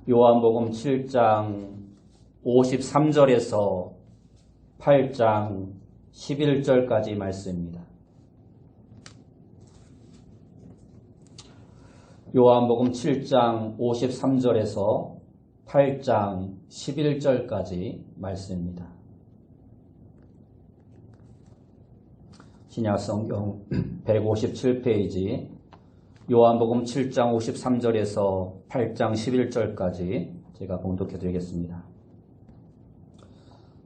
요한복음 7장 53절에서 8장 11절까지 말씀입니다. 요한복음 7장 53절에서 8장 11절까지 말씀입니다. 신약성경 157페이지 요한복음 7장 53절에서 8장 11절까지 제가 봉독해 드리겠습니다.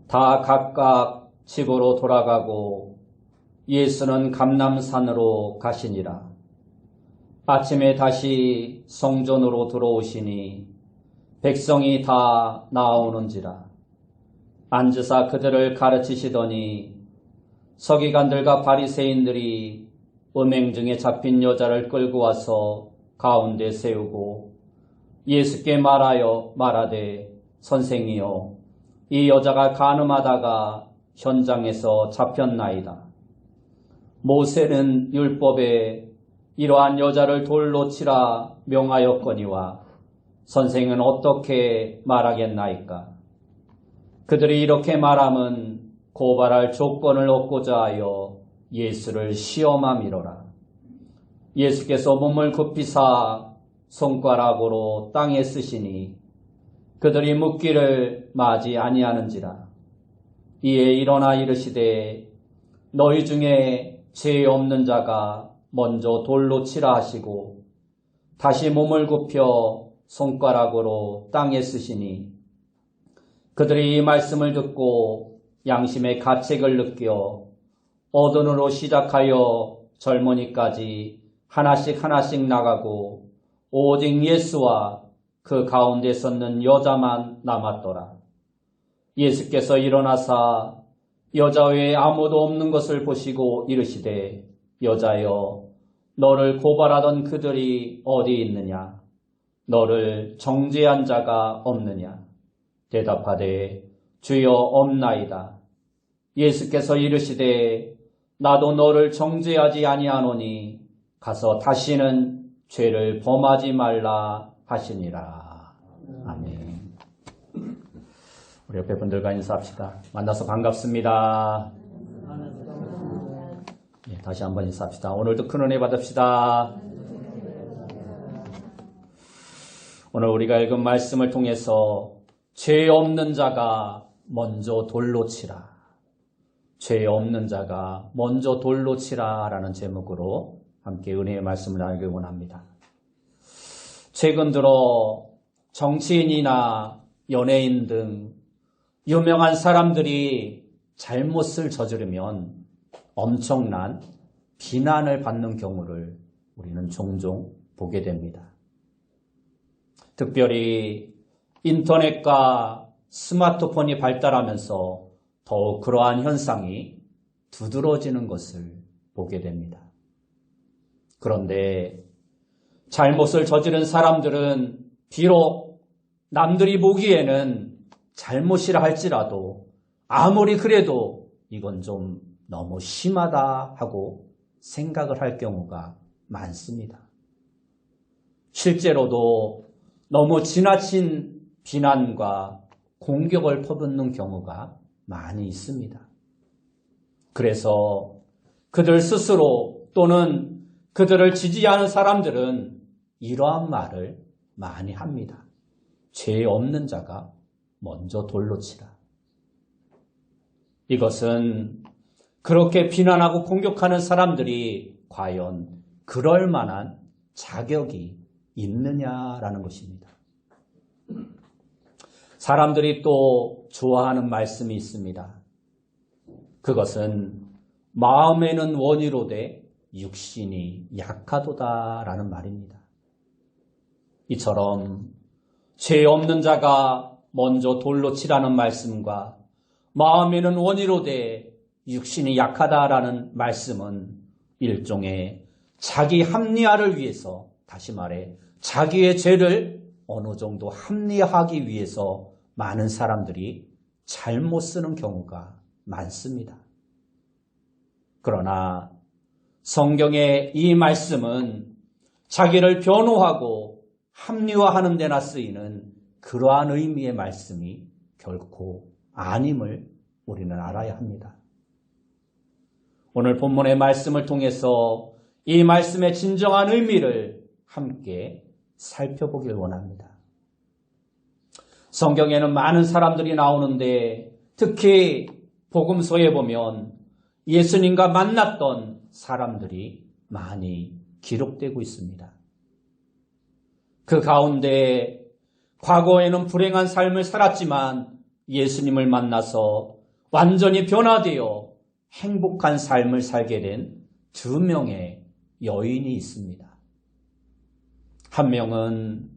다 각각 집으로 돌아가고 예수는 감람산으로 가시니라. 아침에 다시 성전으로 들어오시니 백성이 다 나오는지라. 앉으사 그들을 가르치시더니 서기관들과 바리새인들이 음행 중에 잡힌 여자를 끌고 와서 가운데 세우고 예수께 말하되 선생이여 이 여자가 간음하다가 현장에서 잡혔나이다. 모세는 율법에 이러한 여자를 돌로 치라 명하였거니와 선생은 어떻게 말하겠나이까? 그들이 이렇게 말함은 고발할 조건을 얻고자 하여 예수를 시험함이로라. 예수께서 몸을 굽히사 손가락으로 땅에 쓰시니 그들이 묻기를 마지 아니하는지라. 이에 일어나 이르시되 너희 중에 죄 없는 자가 먼저 돌로 치라 하시고 다시 몸을 굽혀 손가락으로 땅에 쓰시니 그들이 이 말씀을 듣고 양심의 가책을 느껴 어른으로 시작하여 젊은이까지 하나씩 나가고 오직 예수와 그 가운데 섰는 여자만 남았더라. 예수께서 일어나사 여자 외에 아무도 없는 것을 보시고 이르시되 여자여 너를 고발하던 그들이 어디 있느냐? 너를 정죄한 자가 없느냐? 대답하되 주여 없나이다. 예수께서 이르시되 나도 너를 정죄하지 아니하노니 가서 다시는 죄를 범하지 말라 하시니라. 아멘. 우리 옆에 분들과 인사합시다. 만나서 반갑습니다. 네, 다시 한번 인사합시다. 오늘도 큰 은혜 받읍시다. 오늘 우리가 읽은 말씀을 통해서 죄 없는 자가 먼저 돌로 치라. 죄 없는 자가 먼저 돌로 치라 라는 제목으로 함께 은혜의 말씀을 나누기 원합니다. 최근 들어 정치인이나 연예인 등 유명한 사람들이 잘못을 저지르면 엄청난 비난을 받는 경우를 우리는 종종 보게 됩니다. 특별히 인터넷과 스마트폰이 발달하면서 더욱 그러한 현상이 두드러지는 것을 보게 됩니다. 그런데 잘못을 저지른 사람들은 비록 남들이 보기에는 잘못이라 할지라도 아무리 그래도 이건 좀 너무 심하다 하고 생각을 할 경우가 많습니다. 실제로도 너무 지나친 비난과 공격을 퍼붓는 경우가 많이 있습니다. 그래서 그들 스스로 또는 그들을 지지하는 사람들은 이러한 말을 많이 합니다. 죄 없는 자가 먼저 돌로 치라. 이것은 그렇게 비난하고 공격하는 사람들이 과연 그럴 만한 자격이 있느냐라는 것입니다. 사람들이 또 좋아하는 말씀이 있습니다. 그것은 마음에는 원이로되 육신이 약하도다라는 말입니다. 이처럼 죄 없는 자가 먼저 돌로 치라는 말씀과 마음에는 원이로되 육신이 약하다라는 말씀은 일종의 자기 합리화를 위해서, 다시 말해 자기의 죄를 어느 정도 합리화하기 위해서 많은 사람들이 잘못 쓰는 경우가 많습니다. 그러나 성경의 이 말씀은 자기를 변호하고 합리화하는 데나 쓰이는 그러한 의미의 말씀이 결코 아님을 우리는 알아야 합니다. 오늘 본문의 말씀을 통해서 이 말씀의 진정한 의미를 함께 살펴보길 원합니다. 성경에는 많은 사람들이 나오는데 특히 복음서에 보면 예수님과 만났던 사람들이 많이 기록되고 있습니다. 그 가운데 과거에는 불행한 삶을 살았지만 예수님을 만나서 완전히 변화되어 행복한 삶을 살게 된 2명의 여인이 있습니다. 한 명은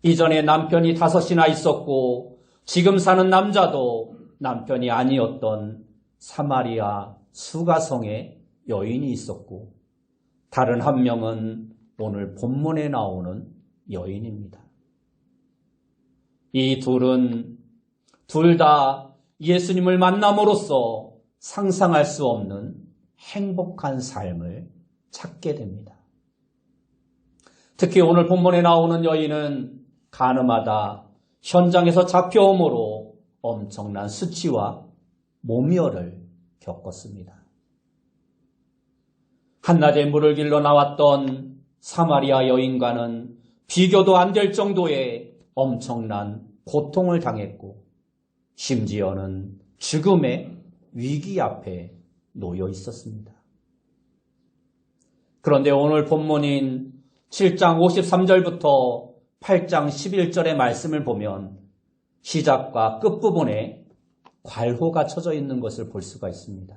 이전에 남편이 5이나 있었고 지금 사는 남자도 남편이 아니었던 사마리아 수가성의 여인이 있었고 다른 한 명은 오늘 본문에 나오는 여인입니다. 이 둘은 둘 다 예수님을 만남으로써 상상할 수 없는 행복한 삶을 찾게 됩니다. 특히 오늘 본문에 나오는 여인은 가늠하다 현장에서 잡혀옴으로 엄청난 수치와 모멸을 겪었습니다. 한낮에 물을 길러 나왔던 사마리아 여인과는 비교도 안 될 정도의 엄청난 고통을 당했고 심지어는 죽음의 위기 앞에 놓여 있었습니다. 그런데 오늘 본문인 7장 53절부터 8장 11절의 말씀을 보면 시작과 끝부분에 괄호가 쳐져 있는 것을 볼 수가 있습니다.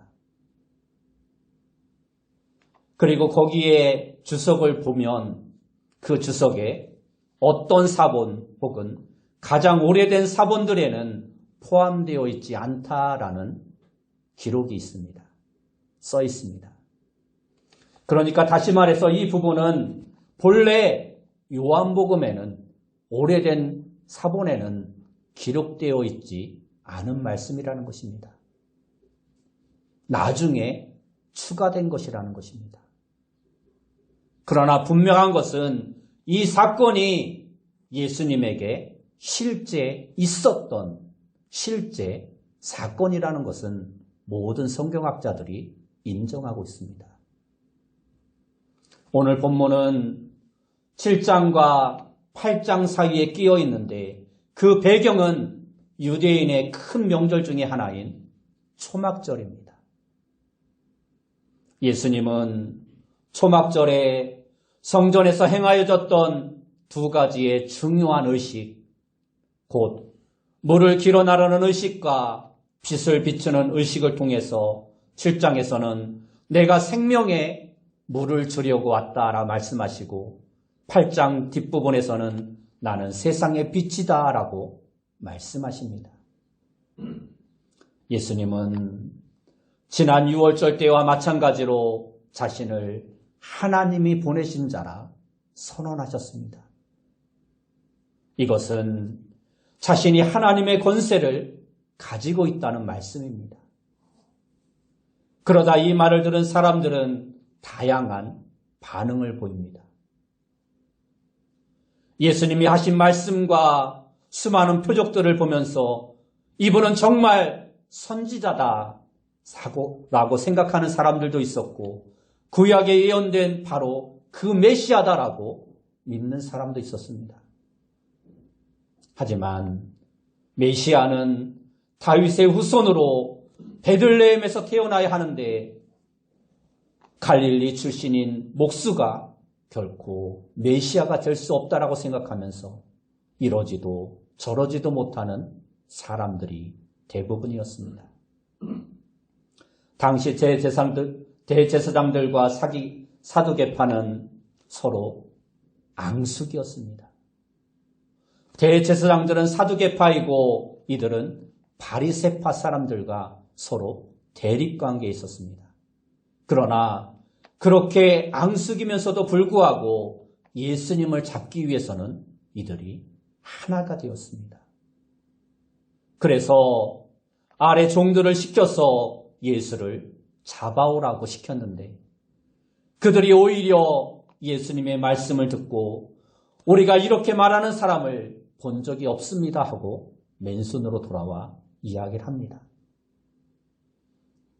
그리고 거기에 주석을 보면 그 주석에 어떤 사본 혹은 가장 오래된 사본들에는 포함되어 있지 않다라는 기록이 있습니다. 써 있습니다. 그러니까 다시 말해서 이 부분은 본래 요한복음에는 오래된 사본에는 기록되어 있지 않은 말씀이라는 것입니다. 나중에 추가된 것이라는 것입니다. 그러나 분명한 것은 이 사건이 예수님에게 실제 있었던 실제 사건이라는 것은 모든 성경학자들이 인정하고 있습니다. 오늘 본문은 7장과 8장 사이에 끼어 있는데 그 배경은 유대인의 큰 명절 중에 하나인 초막절입니다. 예수님은 초막절에 성전에서 행하여졌던 2가지의 중요한 의식, 곧 물을 길어 나르는 의식과 빛을 비추는 의식을 통해서 7장에서는 내가 생명의 물을 주려고 왔다라 말씀하시고 8장 뒷부분에서는 나는 세상의 빛이다 라고 말씀하십니다. 예수님은 지난 6월절 때와 마찬가지로 자신을 하나님이 보내신 자라 선언하셨습니다. 이것은 자신이 하나님의 권세를 가지고 있다는 말씀입니다. 그러다 이 말을 들은 사람들은 다양한 반응을 보입니다. 예수님이 하신 말씀과 수많은 표적들을 보면서 이분은 정말 선지자다 라고 생각하는 사람들도 있었고 구약에 예언된 바로 그 메시아다라고 믿는 사람도 있었습니다. 하지만 메시아는 다윗의 후손으로 베들레헴에서 태어나야 하는데 갈릴리 출신인 목수가 결코 메시아가 될 수 없다라고 생각하면서 이러지도 저러지도 못하는 사람들이 대부분이었습니다. 당시 대제사장들과 사두개파는 서로 앙숙이었습니다. 대제사장들은 사두개파이고 이들은 바리새파 사람들과 서로 대립관계에 있었습니다. 그러나 그렇게 앙숙이면서도 불구하고 예수님을 잡기 위해서는 이들이 하나가 되었습니다. 그래서 아래 종들을 시켜서 예수를 잡아오라고 시켰는데 그들이 오히려 예수님의 말씀을 듣고 우리가 이렇게 말하는 사람을 본 적이 없습니다 하고 맨손으로 돌아와 이야기를 합니다.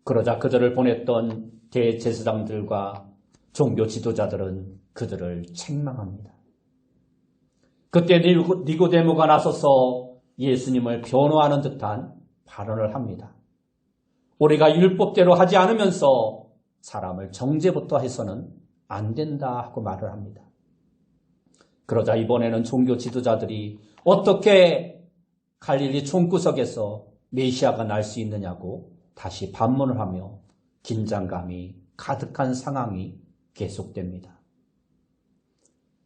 그러자 그들을 보냈던 대제사장들과 종교 지도자들은 그들을 책망합니다. 그때 니고데모가 나서서 예수님을 변호하는 듯한 발언을 합니다. 우리가 율법대로 하지 않으면서 사람을 정죄부터 해서는 안 된다 하고 말을 합니다. 그러자 이번에는 종교 지도자들이 어떻게 갈릴리 총구석에서 메시아가 날 수 있느냐고 다시 반문을 하며 긴장감이 가득한 상황이 계속됩니다.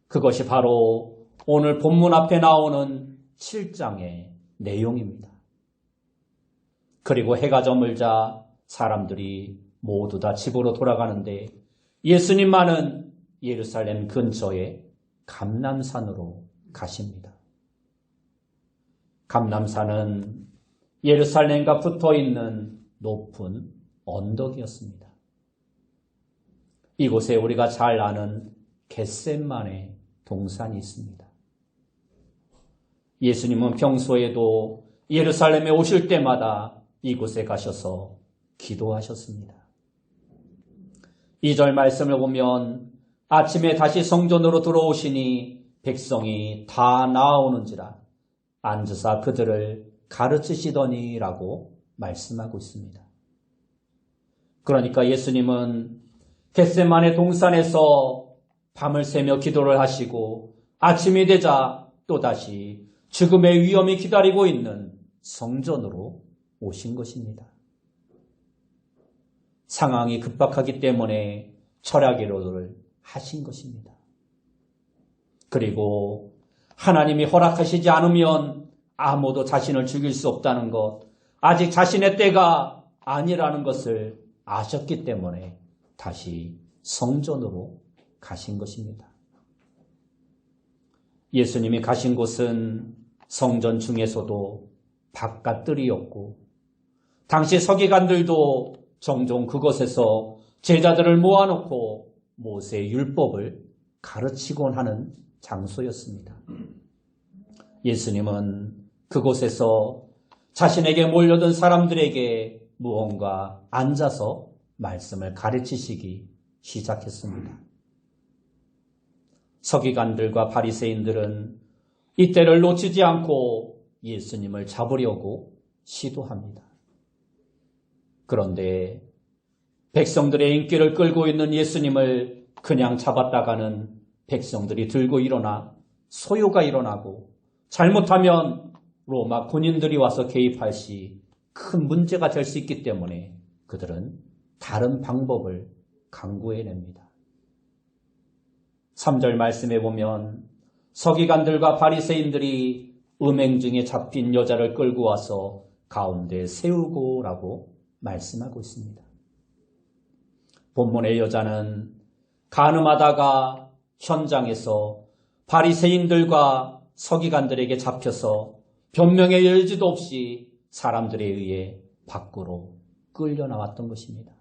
그것이 바로 오늘 본문 앞에 나오는 7장의 내용입니다. 그리고 해가 저물자 사람들이 모두 다 집으로 돌아가는데 예수님만은 예루살렘 근처의 감람산으로 가십니다. 감람산은 예루살렘과 붙어있는 높은 언덕이었습니다. 이곳에 우리가 잘 아는 겟셋마네 동산이 있습니다. 예수님은 평소에도 예루살렘에 오실 때마다 이곳에 가셔서 기도하셨습니다. 2절 말씀을 보면 아침에 다시 성전으로 들어오시니 백성이 다 나아오는지라 앉으사 그들을 가르치시더니라고 말씀하고 있습니다. 그러니까 예수님은 겟세마네 동산에서 밤을 새며 기도를 하시고 아침이 되자 또다시 죽음의 위험이 기다리고 있는 성전으로 오신 것입니다. 상황이 급박하기 때문에 철야기도를 하신 것입니다. 그리고 하나님이 허락하시지 않으면 아무도 자신을 죽일 수 없다는 것, 아직 자신의 때가 아니라는 것을 아셨기 때문에 다시 성전으로 가신 것입니다. 예수님이 가신 곳은 성전 중에서도 바깥뜰이었고 당시 서기관들도 종종 그곳에서 제자들을 모아놓고 모세의 율법을 가르치곤 하는 장소였습니다. 예수님은 그곳에서 자신에게 몰려든 사람들에게 무언가 앉아서 말씀을 가르치시기 시작했습니다. 서기관들과 바리새인들은 이때를 놓치지 않고 예수님을 잡으려고 시도합니다. 그런데 백성들의 인기를 끌고 있는 예수님을 그냥 잡았다가는 백성들이 들고 일어나 소요가 일어나고 잘못하면 로마 군인들이 와서 개입할 시 큰 문제가 될 수 있기 때문에 그들은 다른 방법을 강구해냅니다. 3절 말씀에 보면 서기관들과 바리새인들이 음행 중에 잡힌 여자를 끌고 와서 가운데 세우고라고 말씀하고 있습니다. 본문의 여자는 간음하다가 현장에서 바리새인들과 서기관들에게 잡혀서 변명의 여지도 없이 사람들에 의해 밖으로 끌려 나왔던 것입니다.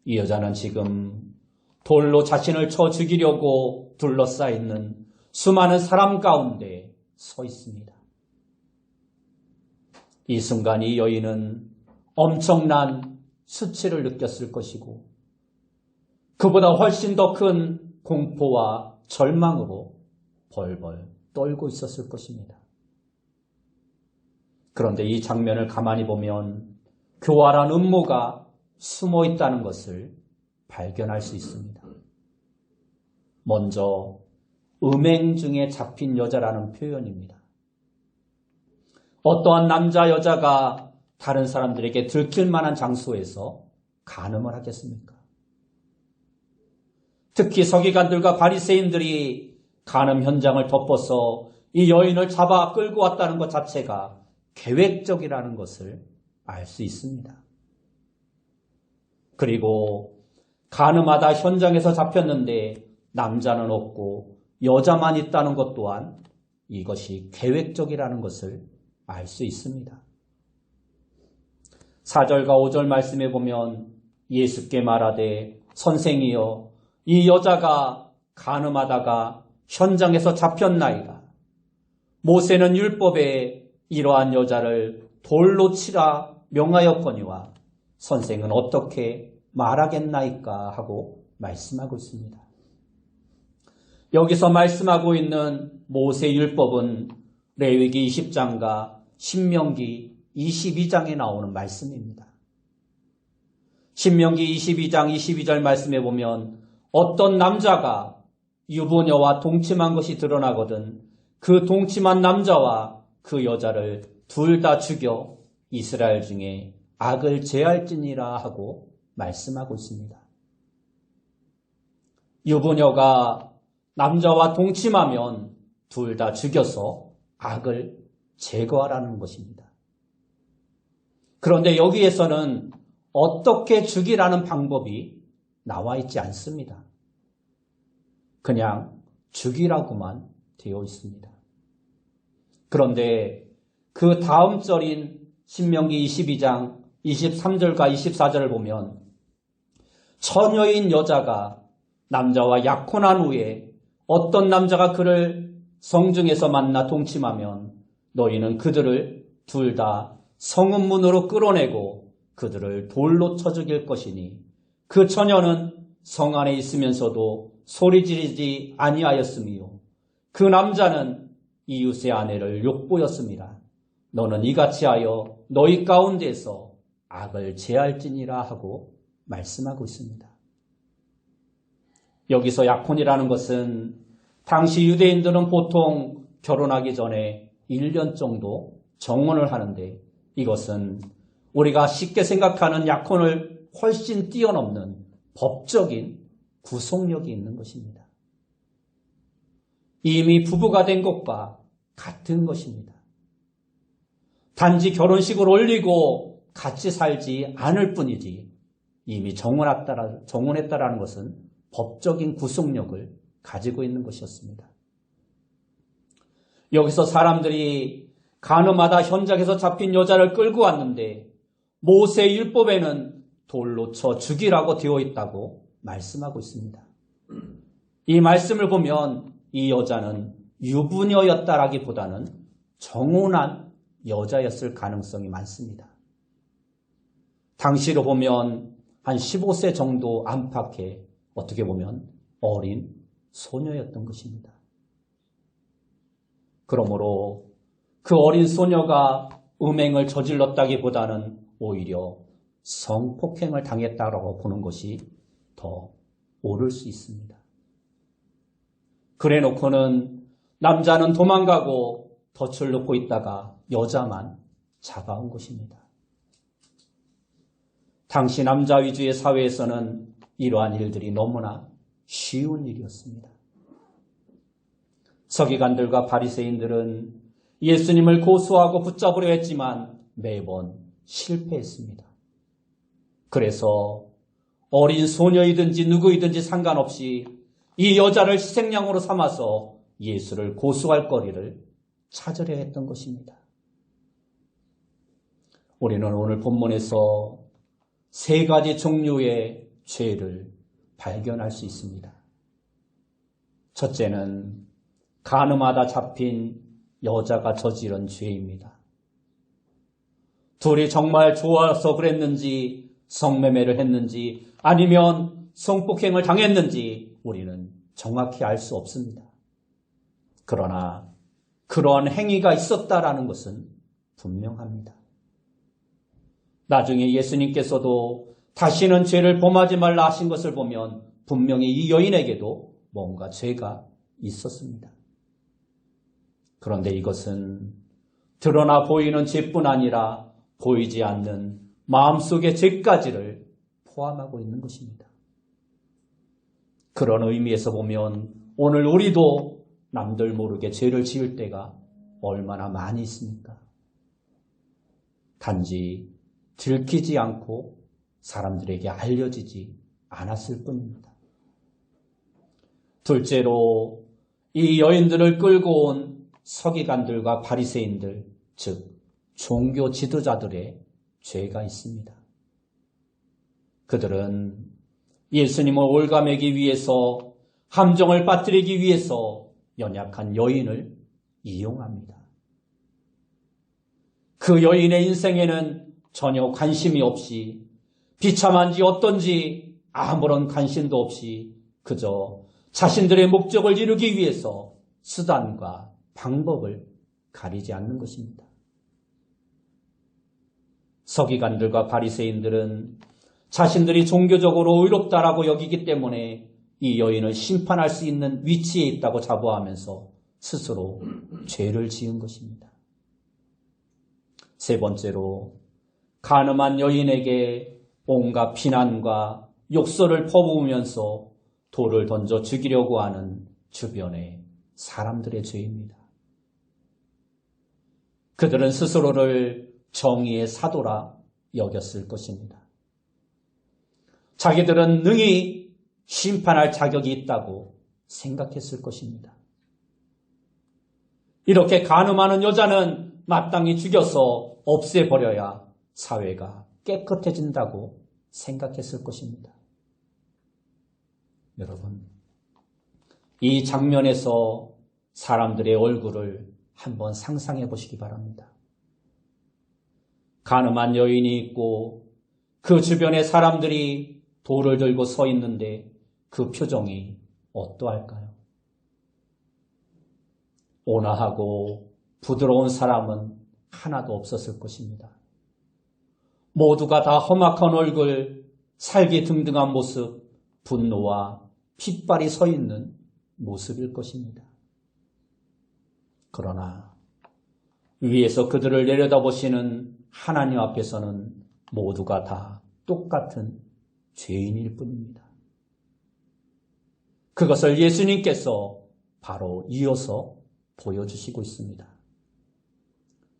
이 여자는 지금 돌로 자신을 쳐 죽이려고 둘러싸있는 수많은 사람 가운데 서 있습니다. 이 순간 이 여인은 엄청난 수치를 느꼈을 것이고 그보다 훨씬 더 큰 공포와 절망으로 벌벌 떨고 있었을 것입니다. 그런데 이 장면을 가만히 보면 교활한 음모가 숨어 있다는 것을 발견할 수 있습니다. 먼저 음행 중에 잡힌 여자라는 표현입니다. 어떠한 남자 여자가 다른 사람들에게 들킬 만한 장소에서 간음을 하겠습니까? 특히 서기관들과 바리새인들이 간음 현장을 덮어서 이 여인을 잡아 끌고 왔다는 것 자체가 계획적이라는 것을 알 수 있습니다. 그리고 간음하다 현장에서 잡혔는데 남자는 없고 여자만 있다는 것 또한 이것이 계획적이라는 것을 알 수 있습니다. 4절과 5절 말씀에 보면 예수께 말하되 선생이여 이 여자가 간음하다가 현장에서 잡혔나이다. 모세는 율법에 이러한 여자를 돌로 치라 명하였거니와 선생은 어떻게 말하겠나이까 하고 말씀하고 있습니다. 여기서 말씀하고 있는 모세 율법은 레위기 20장과 신명기 22장에 나오는 말씀입니다. 신명기 22장 22절 말씀에 보면 어떤 남자가 유부녀와 동침한 것이 드러나거든 그 동침한 남자와 그 여자를 둘 다 죽여 이스라엘 중에 악을 제할지니라 하고 말씀하고 있습니다. 유부녀가 남자와 동침하면 둘 다 죽여서 악을 제거하라는 것입니다. 그런데 여기에서는 어떻게 죽이라는 방법이 나와 있지 않습니다. 그냥 죽이라고만 되어 있습니다. 그런데 그 다음 절인 신명기 22장 23절과 24절을 보면 처녀인 여자가 남자와 약혼한 후에 어떤 남자가 그를 성중에서 만나 동침하면 너희는 그들을 둘 다 성읍문으로 끌어내고 그들을 돌로 쳐 죽일 것이니 그 처녀는 성 안에 있으면서도 소리 지르지 아니하였으며 그 남자는 이웃의 아내를 욕보였습니다. 너는 이같이 하여 너희 가운데서 악을 제할지니라 하고 말씀하고 있습니다. 여기서 약혼이라는 것은 당시 유대인들은 보통 결혼하기 전에 1년 정도 정혼을 하는데 이것은 우리가 쉽게 생각하는 약혼을 훨씬 뛰어넘는 법적인 구속력이 있는 것입니다. 이미 부부가 된 것과 같은 것입니다. 단지 결혼식을 올리고 같이 살지 않을 뿐이지 이미 정혼했다라는 것은 법적인 구속력을 가지고 있는 것이었습니다. 여기서 사람들이 가늠하다 현장에서 잡힌 여자를 끌고 왔는데 모세 율법에는 돌로 쳐 죽이라고 되어 있다고 말씀하고 있습니다. 이 말씀을 보면 이 여자는 유부녀였다라기보다는 정혼한 여자였을 가능성이 많습니다. 당시로 보면 한 15세 정도 안팎의 어떻게 보면 어린 소녀였던 것입니다. 그러므로 그 어린 소녀가 음행을 저질렀다기보다는 오히려 성폭행을 당했다고 보는 것이 더 옳을 수 있습니다. 그래 놓고는 남자는 도망가고 덫을 놓고 있다가 여자만 잡아온 것입니다. 당시 남자 위주의 사회에서는 이러한 일들이 너무나 쉬운 일이었습니다. 서기관들과 바리새인들은 예수님을 고소하고 붙잡으려 했지만 매번 실패했습니다. 그래서 어린 소녀이든지 누구이든지 상관없이 이 여자를 희생양으로 삼아서 예수를 고소할 거리를 찾으려 했던 것입니다. 우리는 오늘 본문에서 세 가지 종류의 죄를 발견할 수 있습니다. 첫째는 간음하다 잡힌 여자가 저지른 죄입니다. 둘이 정말 좋아서 그랬는지 성매매를 했는지 아니면 성폭행을 당했는지 우리는 정확히 알 수 없습니다. 그러나 그러한 행위가 있었다라는 것은 분명합니다. 나중에 예수님께서도 다시는 죄를 범하지 말라 하신 것을 보면 분명히 이 여인에게도 뭔가 죄가 있었습니다. 그런데 이것은 드러나 보이는 죄뿐 아니라 보이지 않는 마음속의 죄까지를 포함하고 있는 것입니다. 그런 의미에서 보면 오늘 우리도 남들 모르게 죄를 지을 때가 얼마나 많이 있습니까? 단지 들키지 않고 사람들에게 알려지지 않았을 뿐입니다. 둘째로 이 여인들을 끌고 온 서기관들과 바리새인들, 즉 종교 지도자들의 죄가 있습니다. 그들은 예수님을 올가매기 위해서 함정을 빠뜨리기 위해서 연약한 여인을 이용합니다. 그 여인의 인생에는 전혀 관심이 없이 비참한지 어떤지 아무런 관심도 없이 그저 자신들의 목적을 이루기 위해서 수단과 방법을 가리지 않는 것입니다. 서기관들과 바리새인들은 자신들이 종교적으로 의롭다라고 여기기 때문에 이 여인을 심판할 수 있는 위치에 있다고 자부하면서 스스로 죄를 지은 것입니다. 세 번째로 간음한 여인에게 온갖 비난과 욕설을 퍼부으면서 돌을 던져 죽이려고 하는 주변의 사람들의 죄입니다. 그들은 스스로를 정의의 사도라 여겼을 것입니다. 자기들은 능히 심판할 자격이 있다고 생각했을 것입니다. 이렇게 간음하는 여자는 마땅히 죽여서 없애버려야 사회가 깨끗해진다고 생각했을 것입니다. 여러분, 이 장면에서 사람들의 얼굴을 한번 상상해 보시기 바랍니다. 간음한 여인이 있고 그 주변에 사람들이 돌을 들고 서 있는데 그 표정이 어떠할까요? 온화하고 부드러운 사람은 하나도 없었을 것입니다. 모두가 다 험악한 얼굴, 살기 등등한 모습, 분노와 핏발이 서 있는 모습일 것입니다. 그러나 위에서 그들을 내려다보시는 하나님 앞에서는 모두가 다 똑같은 죄인일 뿐입니다. 그것을 예수님께서 바로 이어서 보여주시고 있습니다.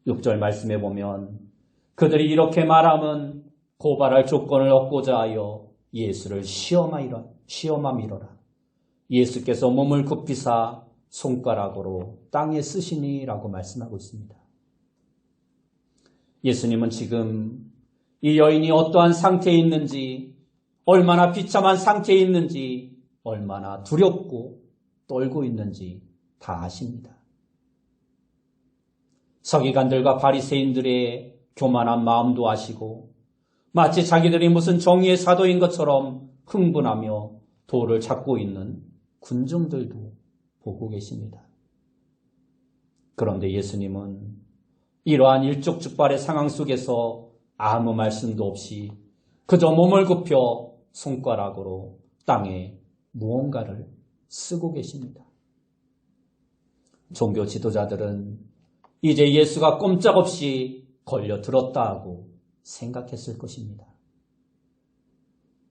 6절 말씀에 보면 그들이 이렇게 말함은 고발할 조건을 얻고자 하여 예수를 시험함이로라. 예수께서 몸을 굽히사 손가락으로 땅에 쓰시니라고 말씀하고 있습니다. 예수님은 지금 이 여인이 어떠한 상태에 있는지, 얼마나 비참한 상태에 있는지, 얼마나 두렵고 떨고 있는지 다 아십니다. 서기관들과 바리새인들의 교만한 마음도 아시고 마치 자기들이 무슨 정의의 사도인 것처럼 흥분하며 돌을 잡고 있는 군중들도 보고 계십니다. 그런데 예수님은 이러한 일촉즉발의 상황 속에서 아무 말씀도 없이 그저 몸을 굽혀 손가락으로 땅에 무언가를 쓰고 계십니다. 종교 지도자들은 이제 예수가 꼼짝없이 걸려들었다 하고 생각했을 것입니다.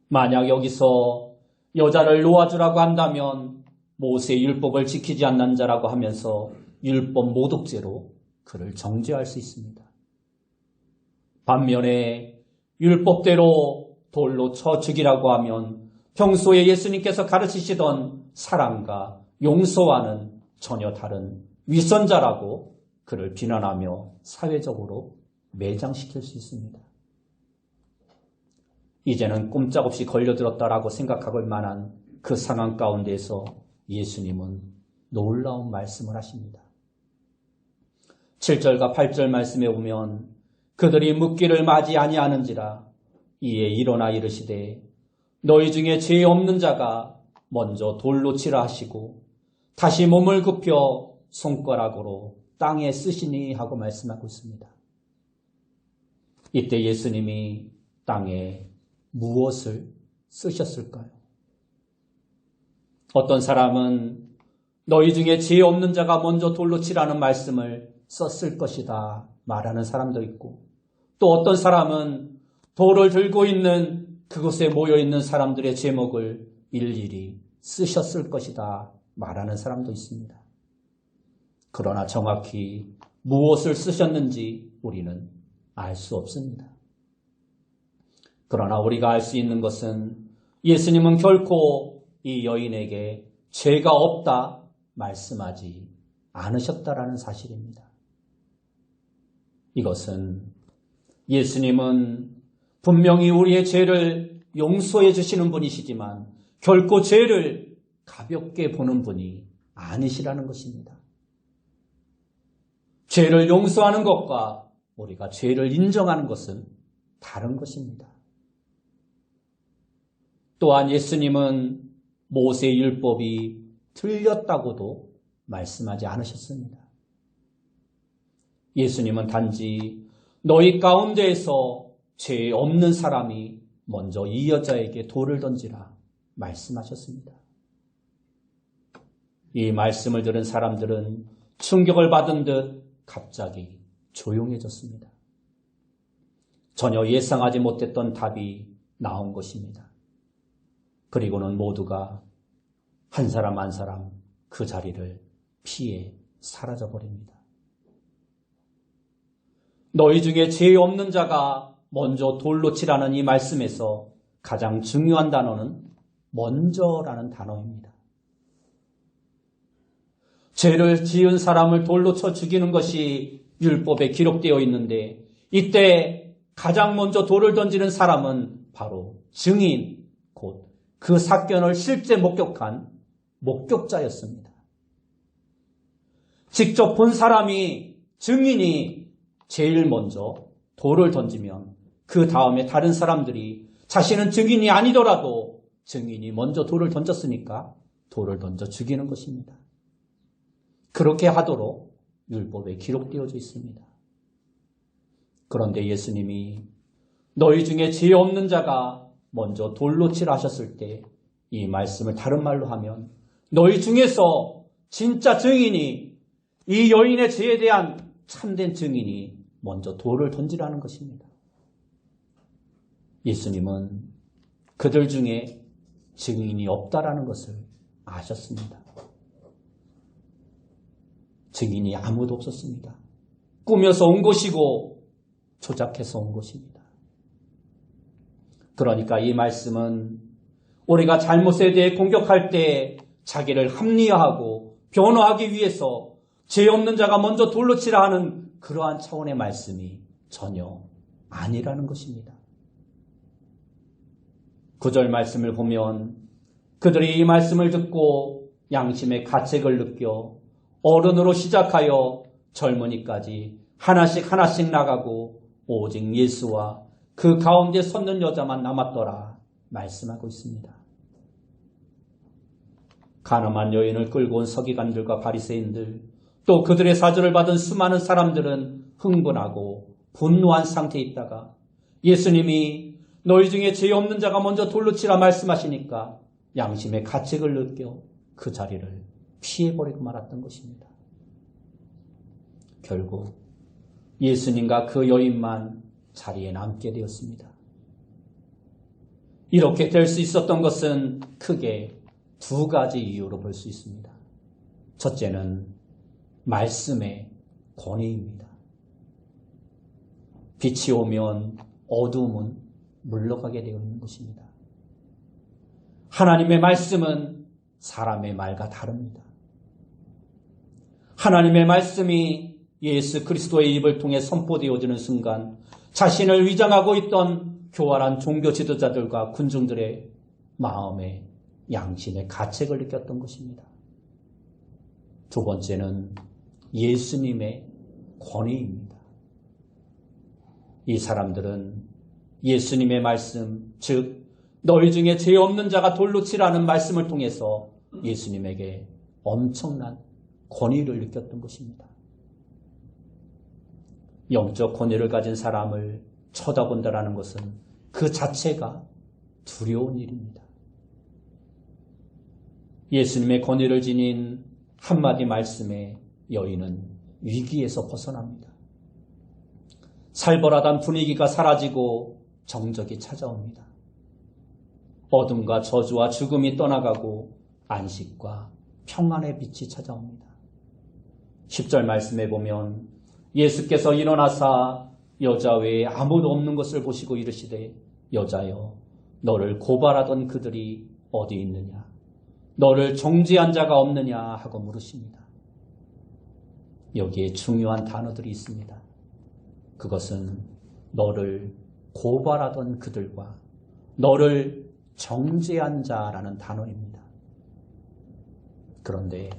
만약 여기서 여자를 놓아주라고 한다면 모세의 율법을 지키지 않는 자라고 하면서 율법 모독죄로 그를 정죄할 수 있습니다. 반면에 율법대로 돌로 쳐 죽이라고 하면 평소에 예수님께서 가르치시던 사랑과 용서와는 전혀 다른 위선자라고 그를 비난하며 사회적으로 매장시킬 수 있습니다. 이제는 꼼짝없이 걸려들었다라고 생각할 만한 그 상황 가운데에서 예수님은 놀라운 말씀을 하십니다. 7절과 8절 말씀에 보면 그들이 묻기를 맞이 아니하는지라 이에 일어나 이르시되 너희 중에 죄 없는 자가 먼저 돌로 치라 하시고 다시 몸을 굽혀 손가락으로 땅에 쓰시니 하고 말씀하고 있습니다. 이때 예수님이 땅에 무엇을 쓰셨을까요? 어떤 사람은 너희 중에 죄 없는 자가 먼저 돌로 치라는 말씀을 썼을 것이다 말하는 사람도 있고, 또 어떤 사람은 돌을 들고 있는 그곳에 모여있는 사람들의 제목을 일일이 쓰셨을 것이다 말하는 사람도 있습니다. 그러나 정확히 무엇을 쓰셨는지 우리는 알 수 없습니다. 그러나 우리가 알 수 있는 것은 예수님은 결코 이 여인에게 죄가 없다 말씀하지 않으셨다라는 사실입니다. 이것은 예수님은 분명히 우리의 죄를 용서해 주시는 분이시지만 결코 죄를 가볍게 보는 분이 아니시라는 것입니다. 죄를 용서하는 것과 우리가 죄를 인정하는 것은 다른 것입니다. 또한 예수님은 모세의 율법이 틀렸다고도 말씀하지 않으셨습니다. 예수님은 단지 너희 가운데에서 죄 없는 사람이 먼저 이 여자에게 돌을 던지라 말씀하셨습니다. 이 말씀을 들은 사람들은 충격을 받은 듯 갑자기 조용해졌습니다. 전혀 예상하지 못했던 답이 나온 것입니다. 그리고는 모두가 한 사람 한 사람 그 자리를 피해 사라져버립니다. 너희 중에 죄 없는 자가 먼저 돌로 치라는 이 말씀에서 가장 중요한 단어는 먼저라는 단어입니다. 죄를 지은 사람을 돌로 쳐 죽이는 것이 율법에 기록되어 있는데 이때 가장 먼저 돌을 던지는 사람은 바로 증인, 곧 그 사건을 실제 목격한 목격자였습니다. 직접 본 사람이, 증인이 제일 먼저 돌을 던지면 그 다음에 다른 사람들이 자신은 증인이 아니더라도 증인이 먼저 돌을 던졌으니까 돌을 던져 죽이는 것입니다. 그렇게 하도록 율법에 기록되어져 있습니다. 그런데 예수님이 너희 중에 죄 없는 자가 먼저 돌로 치라 하셨을 때 이 말씀을 다른 말로 하면 너희 중에서 진짜 증인이, 이 여인의 죄에 대한 참된 증인이 먼저 돌을 던지라는 것입니다. 예수님은 그들 중에 증인이 없다라는 것을 아셨습니다. 증인이 아무도 없었습니다. 꾸며서 온 것이고 조작해서 온 것입니다. 그러니까 이 말씀은 우리가 잘못에 대해 공격할 때 자기를 합리화하고 변호하기 위해서 죄 없는 자가 먼저 돌로 치라 하는 그러한 차원의 말씀이 전혀 아니라는 것입니다. 9절 말씀을 보면 그들이 이 말씀을 듣고 양심의 가책을 느껴 어른으로 시작하여 젊은이까지 하나씩 나가고 오직 예수와 그 가운데 섰는 여자만 남았더라 말씀하고 있습니다. 가늠한 여인을 끌고 온 서기관들과 바리새인들, 또 그들의 사주를 받은 수많은 사람들은 흥분하고 분노한 상태에 있다가 예수님이 너희 중에 죄 없는 자가 먼저 돌로 치라 말씀하시니까 양심의 가책을 느껴 그 자리를 피해버리고 말았던 것입니다. 결국 예수님과 그 여인만 자리에 남게 되었습니다. 이렇게 될 수 있었던 것은 크게 두 가지 이유로 볼 수 있습니다. 첫째는 말씀의 권위입니다. 빛이 오면 어두움은 물러가게 되어 있는 것입니다. 하나님의 말씀은 사람의 말과 다릅니다. 하나님의 말씀이 예수 그리스도의 입을 통해 선포되어지는 순간 자신을 위장하고 있던 교활한 종교 지도자들과 군중들의 마음에 양심의 가책을 느꼈던 것입니다. 두 번째는 예수님의 권위입니다. 이 사람들은 예수님의 말씀, 즉 너희 중에 죄 없는 자가 돌로 치라는 말씀을 통해서 예수님에게 엄청난 권위를 느꼈던 것입니다. 영적 권위를 가진 사람을 쳐다본다라는 것은 그 자체가 두려운 일입니다. 예수님의 권위를 지닌 한마디 말씀에 여인은 위기에서 벗어납니다. 살벌하던 분위기가 사라지고 정적이 찾아옵니다. 어둠과 저주와 죽음이 떠나가고 안식과 평안의 빛이 찾아옵니다. 10절 말씀에 보면 예수께서 일어나사 여자 외에 아무도 없는 것을 보시고 이르시되 여자여 너를 고발하던 그들이 어디 있느냐? 너를 정죄한 자가 없느냐 하고 물으십니다. 여기에 중요한 단어들이 있습니다. 그것은 너를 고발하던 그들과 너를 정죄한 자라는 단어입니다. 그런데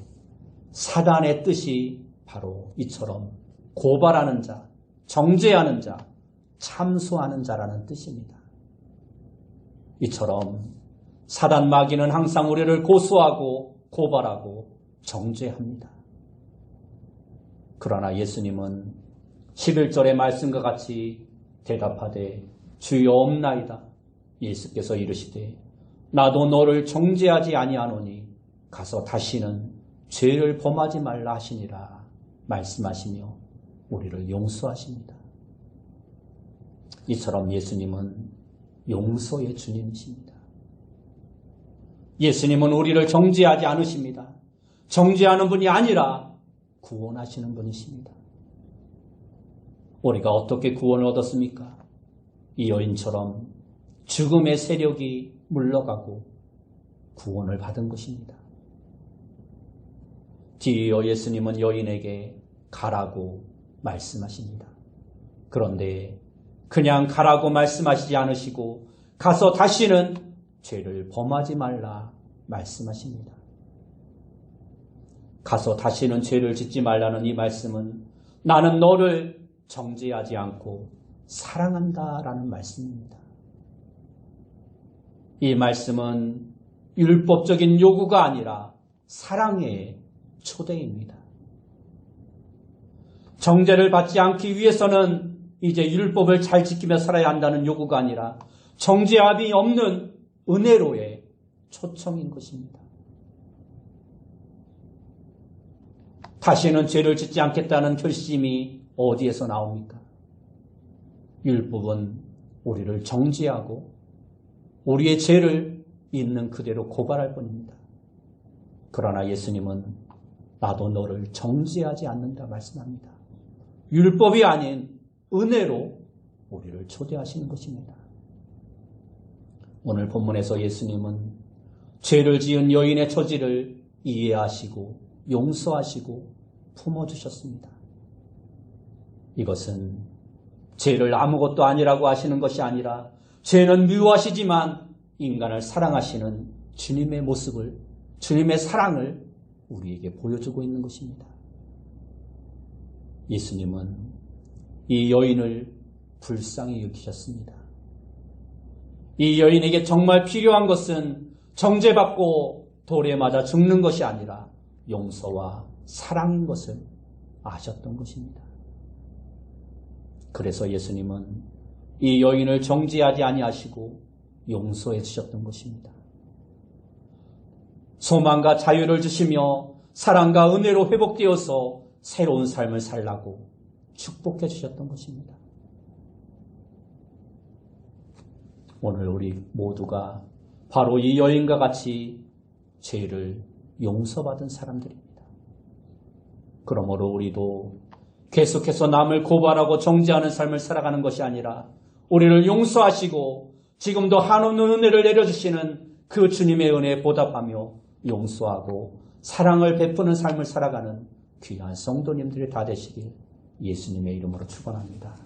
사단의 뜻이 바로 이처럼 고발하는 자, 정죄하는 자, 참소하는 자라는 뜻입니다. 이처럼 사단 마귀는 항상 우리를 고소하고 고발하고 정죄합니다. 그러나 예수님은 11절의 말씀과 같이 대답하되 주여 없나이다. 예수께서 이르시되 나도 너를 정죄하지 아니하노니 가서 다시는 죄를 범하지 말라 하시니라 말씀하시며 우리를 용서하십니다. 이처럼 예수님은 용서의 주님이십니다. 예수님은 우리를 정죄하지 않으십니다. 정죄하는 분이 아니라 구원하시는 분이십니다. 우리가 어떻게 구원을 얻었습니까? 이 여인처럼 죽음의 세력이 물러가고 구원을 받은 것입니다. 뒤이어 예수님은 여인에게 가라고 말씀하십니다. 그런데 그냥 가라고 말씀하시지 않으시고 가서 다시는 죄를 범하지 말라 말씀하십니다. 가서 다시는 죄를 짓지 말라는 이 말씀은 나는 너를 정죄하지 않고 사랑한다라는 말씀입니다. 이 말씀은 율법적인 요구가 아니라 사랑의 초대입니다. 정죄를 받지 않기 위해서는 이제 율법을 잘 지키며 살아야 한다는 요구가 아니라 정죄함이 없는 은혜로의 초청인 것입니다. 다시는 죄를 짓지 않겠다는 결심이 어디에서 나옵니까? 율법은 우리를 정죄하고 우리의 죄를 있는 그대로 고발할 뿐입니다. 그러나 예수님은 나도 너를 정죄하지 않는다 말씀합니다. 율법이 아닌 은혜로 우리를 초대하시는 것입니다. 오늘 본문에서 예수님은 죄를 지은 여인의 처지를 이해하시고 용서하시고 품어주셨습니다. 이것은 죄를 아무것도 아니라고 하시는 것이 아니라 죄는 미워하시지만 인간을 사랑하시는 주님의 모습을, 주님의 사랑을 우리에게 보여주고 있는 것입니다. 예수님은 이 여인을 불쌍히 여기셨습니다. 이 여인에게 정말 필요한 것은 정죄받고 돌에 맞아 죽는 것이 아니라 용서와 사랑인 것을 아셨던 것입니다. 그래서 예수님은 이 여인을 정죄하지 아니하시고 용서해 주셨던 것입니다. 소망과 자유를 주시며 사랑과 은혜로 회복되어서 새로운 삶을 살라고 축복해 주셨던 것입니다. 오늘 우리 모두가 바로 이 여인과 같이 죄를 용서받은 사람들입니다. 그러므로 우리도 계속해서 남을 고발하고 정죄하는 삶을 살아가는 것이 아니라 우리를 용서하시고 지금도 한없는 은혜를 내려주시는 그 주님의 은혜에 보답하며 용서하고 사랑을 베푸는 삶을 살아가는 귀한 성도님들이 다 되시길 예수님의 이름으로 축원합니다.